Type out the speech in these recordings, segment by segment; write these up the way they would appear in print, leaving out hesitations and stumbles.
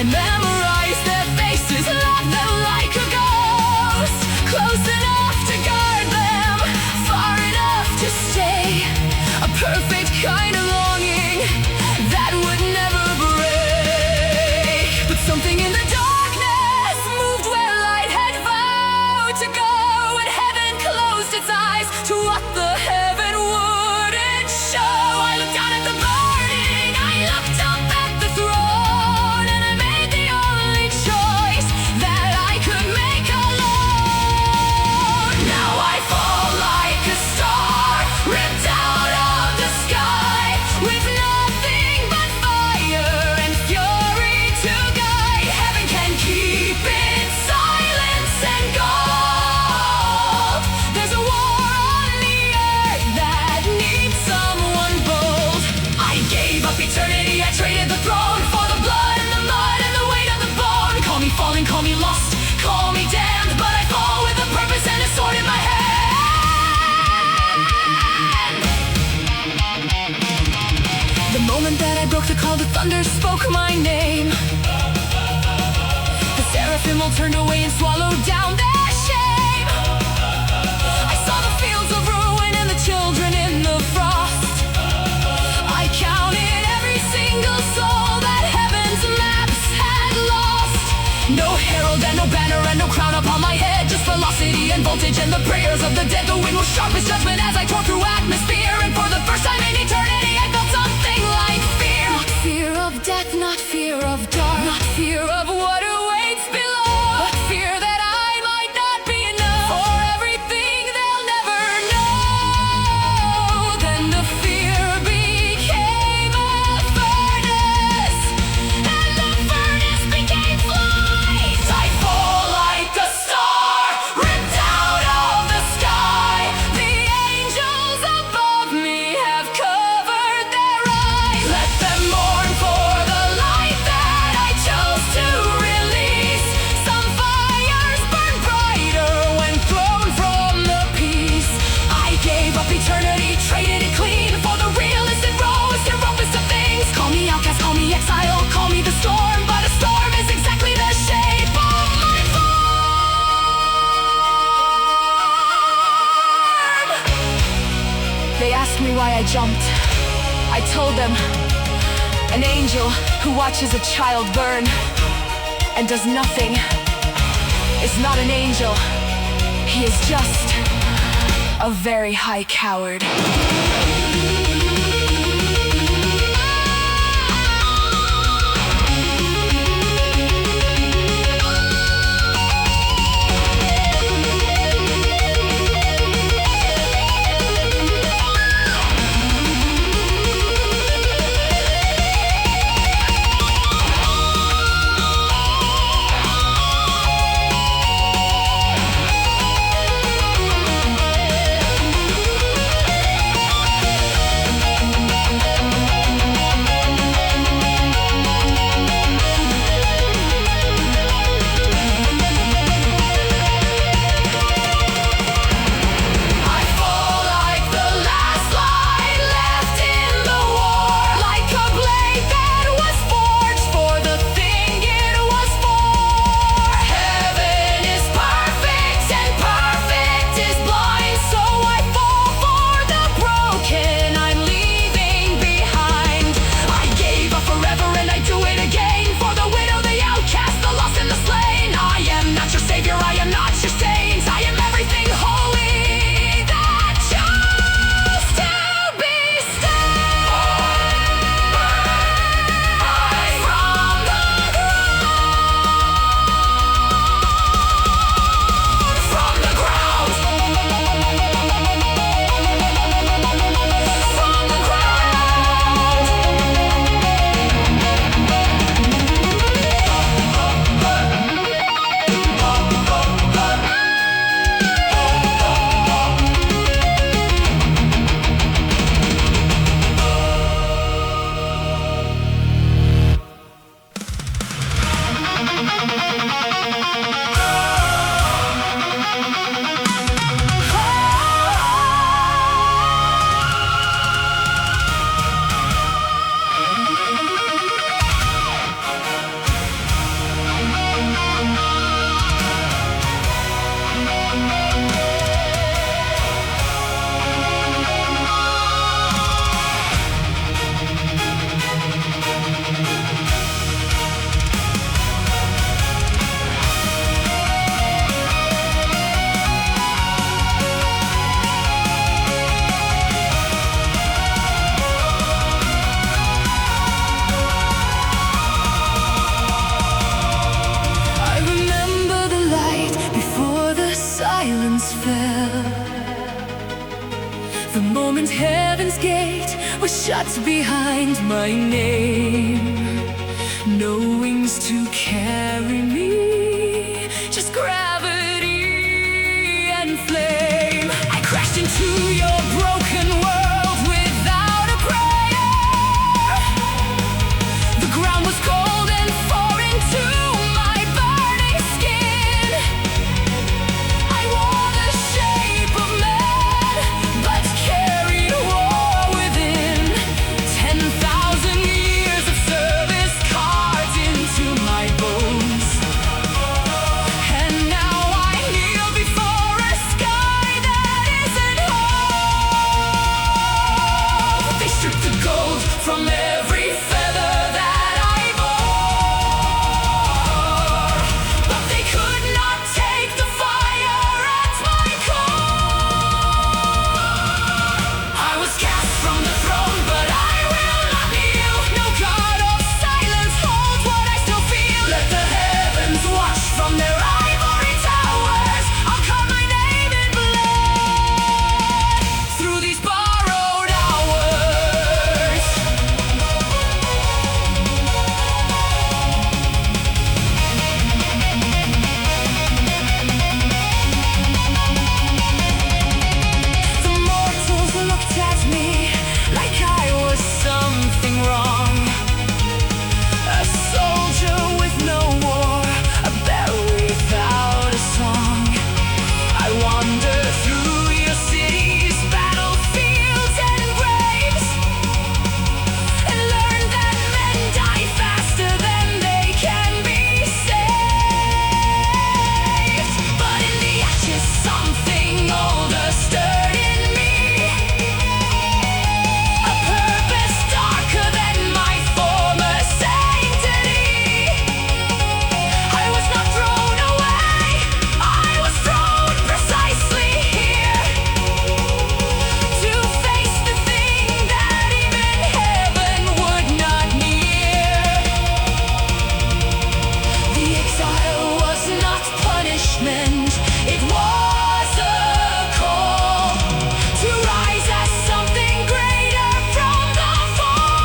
I memorized their faces, loved them like a ghost, close enough to guard them, far enough to stay. A perfect kind of longing that would never break. But something in the darkness moved where light had vowed to go, and heaven closed its eyes to what the heaven wouldn't show. I looked down at the burning, I looked up at the throne, and I made the only choice that I could make alone. Now I fall like a star, ripped out of the sky, with nothing but fire and fury to guide. Heaven can keep its silence and gold. There's a war on the earth that needs someone bold. I gave up eternity, I traded the throne for the blood and the mud and the weight of the bone. Call me fallen, call me lost, call me damned, but I fall with a purpose and a sword in my hand. The moment that I broke the call, the thunder spoke my name. The seraphim all turned away and swallowed down their shame. I saw the fields of ruin and the children in the frost. I counted every single soul that heaven's maps had lost. No herald and no banner and no crown upon my head, just velocity and voltage and the prayers of the dead. The wind was sharp as judgment as I tore through atmosphere, and for the first time in eternity I felt something like fear. Not fear of death, not fear of dark, not fear of what awaits below, but fear that I might not be enough for everything they'll never know. Then the fear became a furnace, and the furnace became flight. I fall like a star, ripped out of the sky. The angels above me have covered their eyes. Let them mourn for the light that I chose to release. Some fires burn brighter when thrown from the peace. I gave up eternity, traded it clean for the realest and rawest and roughest of things. Call me outcast, call me exile, call me the storm, but a storm is exactly the shape of my form. They asked me why I jumped. I told them, an angel who watches a child burn and does nothing is not an angel. He is just a very high coward. moment heaven's gate was shut behind my name. No wings to carry me, just gravity and flame. I crashed into your broken world without a prayer. The ground was cold and foreign to my burning skin. I wore the shape of man, but carried war within. 10,000 years of service carved into my bones. And now I kneel before a sky that isn't home. They stripped the gold from every feather that I bore, but they could not take the fire at my core. I was cast from the throne, but I will not kneel. No god of silence holds what I still feel. Let the heavens watch from their ivory towers. I'll carve my name in blood through these borrowed hours. The mortals looked at me like I was something wrong. A soldier with no war, a bear without a song. I wander through your cities, battlefields and graves, and learn that men die faster than they can be saved. But in the ashes, something older stirred in me, a purpose darker than my former sanctity. I was not thrown away, I was thrown precisely here to face the thing that even heaven would not near. The exile was not punishment, it was a call to rise as something greater from the fall.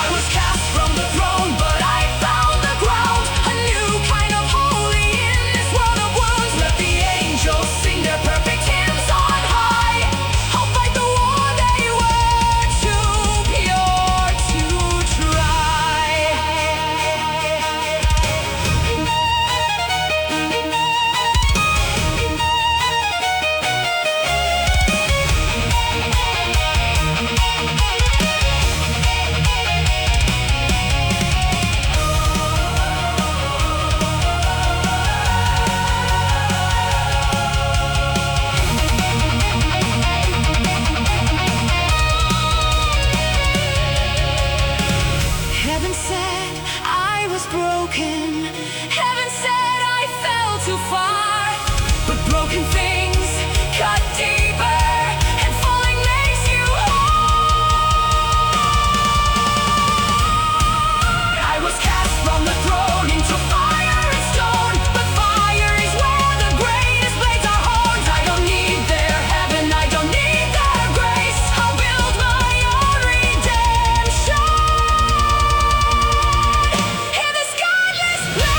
I was cast from the throne, but I found the ground, a new kind of holy in this world of wounds. Let the angels sing their perfect hymns on high. I'll fight the war they were too pure to try. Heaven said I was broken. Heaven said I fell too far. But broken things cut deeper, and falling makes you whole. I was cast from the throne into fire and stone, but fire is where the greatest blades are honed. I don't need their heaven, I don't need their grace. I'll build my own redemption in this godless place.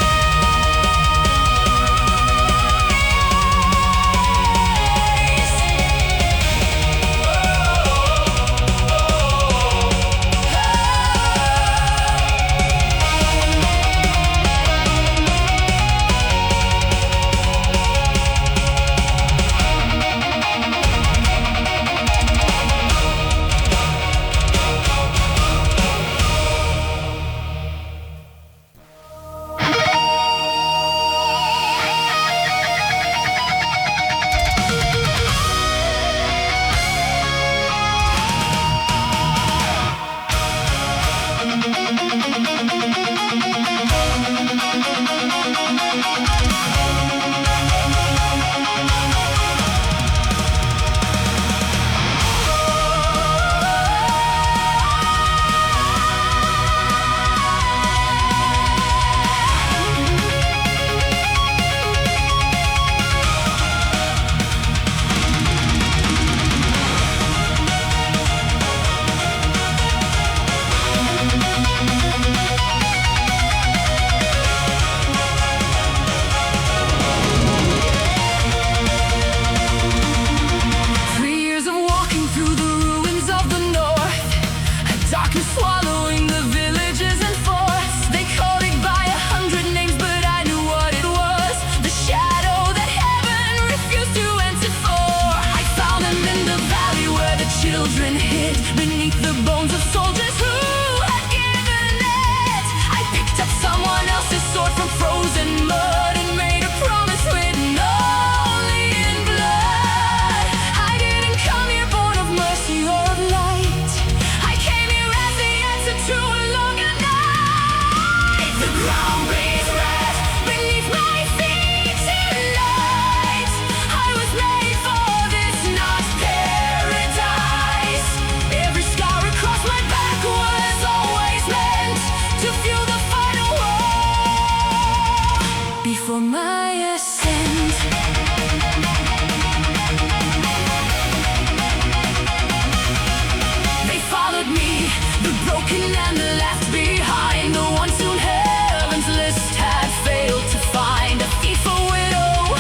left behind. The ones whom heaven's list had failed to find. A thief, a widow,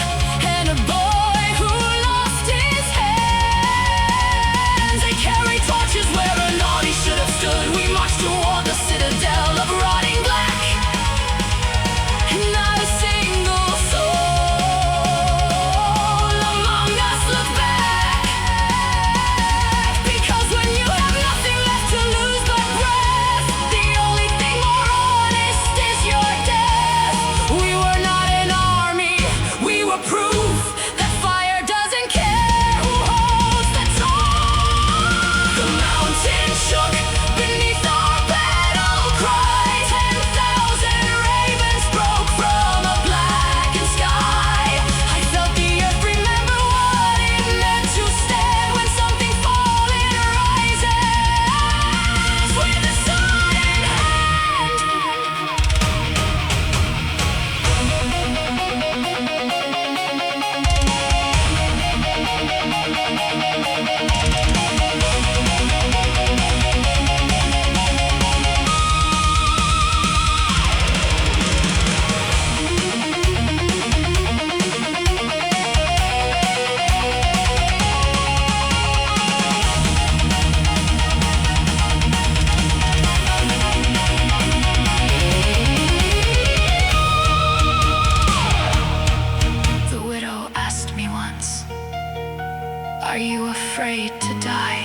and a boy who lost his hands. They carried torches where a naughty should have stood. We marched toward the citadel of rotting black. Not a single soul among us looked back. Because when you have nothing left to lose but breath, the only thing more honest is your death. We were not an army, we were proof that fire doesn't care who holds the torch. The mountain shook beneath our battle cry. 10,000 ravens broke from a blackened sky. I felt the earth remember what it meant to stand when something fallen rises with a sudden hand. The widow asked me once, "Are you afraid to die?"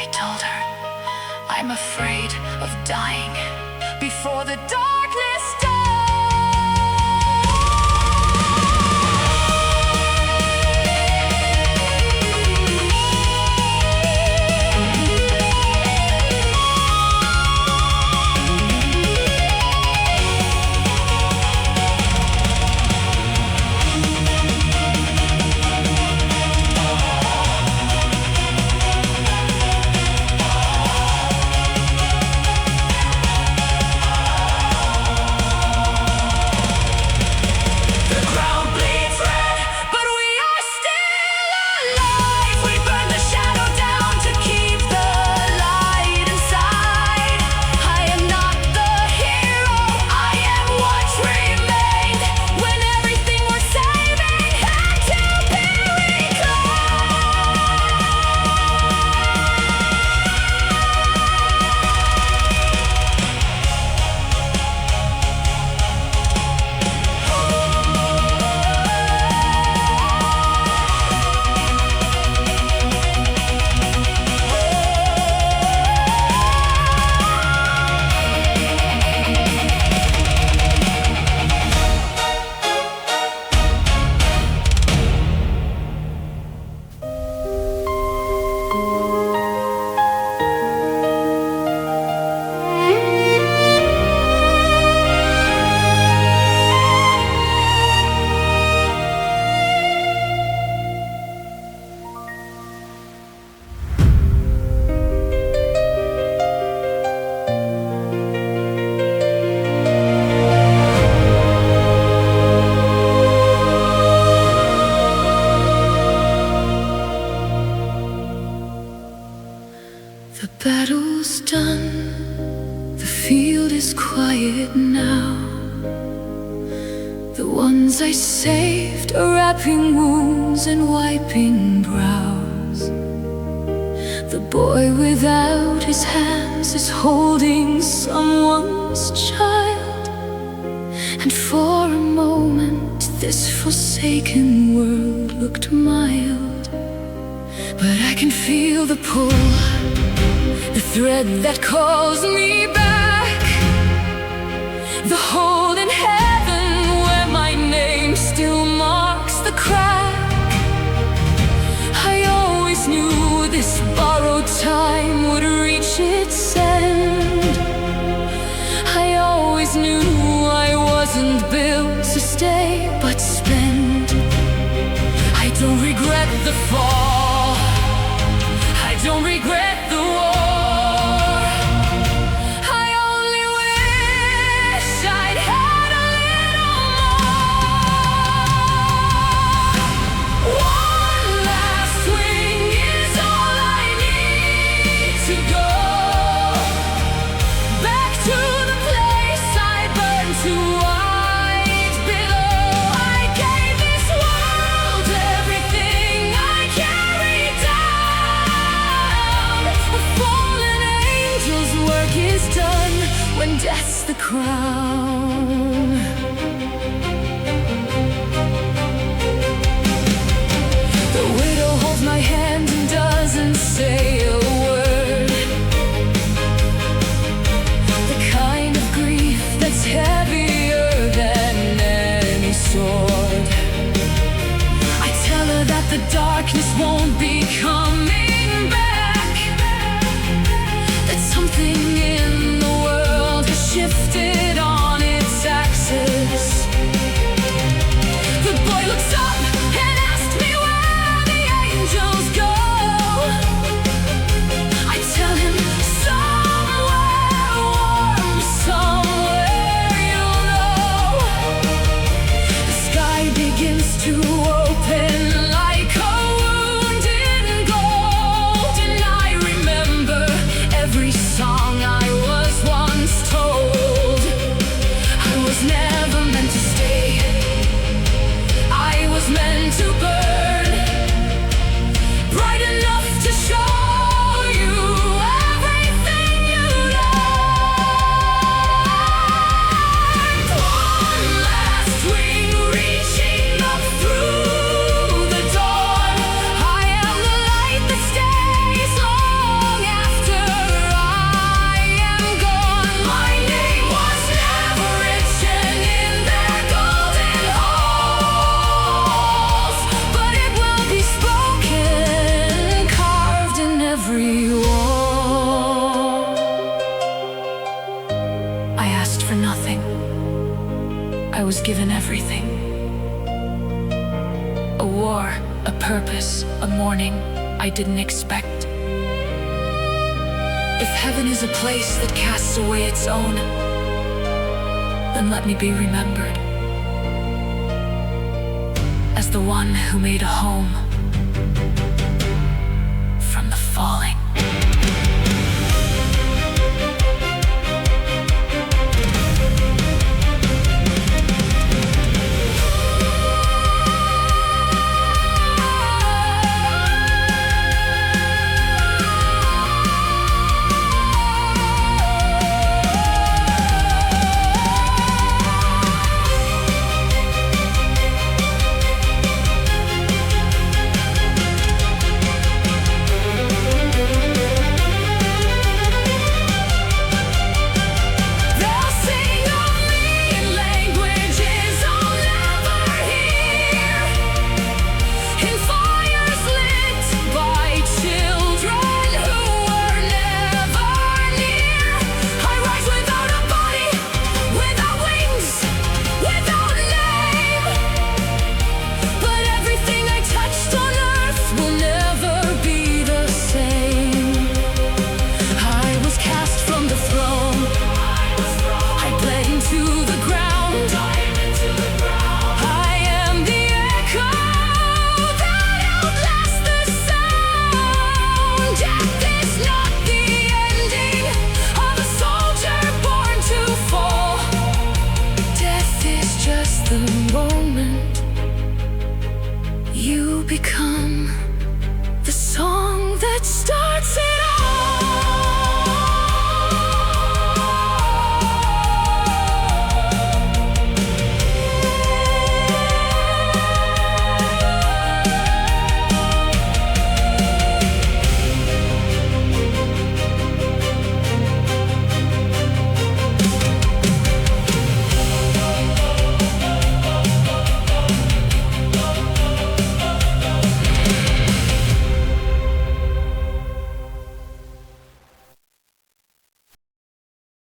I told her, "I'm afraid of dying before the darkness dies." The ground bleeds red, but we are still alive. We burn the shadow down to keep the light inside. I am not the hero, I am what remained when everything we're saving had to be The battle's done, the field is quiet now. The ones I saved are wrapping wounds and wiping brows. The boy without his hands is holding someone's child. And for a moment this forsaken world looked mild. But I can feel the pull, the thread that calls me back. The hole in heaven where my name still marks the crack. I always knew this borrowed time would reach its end. I always knew I wasn't built to stay but spend. I don't regret the fall, I don't regret the war. I only wish I'd had a little more. One last swing is all I is done when death's the crown. The widow holds my hand and doesn't say a word. The kind of grief that's heavier than any sword. I tell her that the darkness won't be coming back, that something in the world has shifted on its axis. The boy looks up and asks me where the angels go. I tell him somewhere warm, somewhere you'll know. The sky begins to open like a wounded gold, and I remember every song I was once told. I was never meant to stay, I was meant to burn, bright enough to show you everything you learned. One last wing reaching up through the dawn. I am the light that stays long after I am gone. My name was never written in their golden halls, but it will be spoken, carved in every wall. I asked for nothing, I was given everything. A war, a purpose, a morning I didn't expect. If heaven is a place that casts away its own, then let me be remembered as the one who made a home from the falling.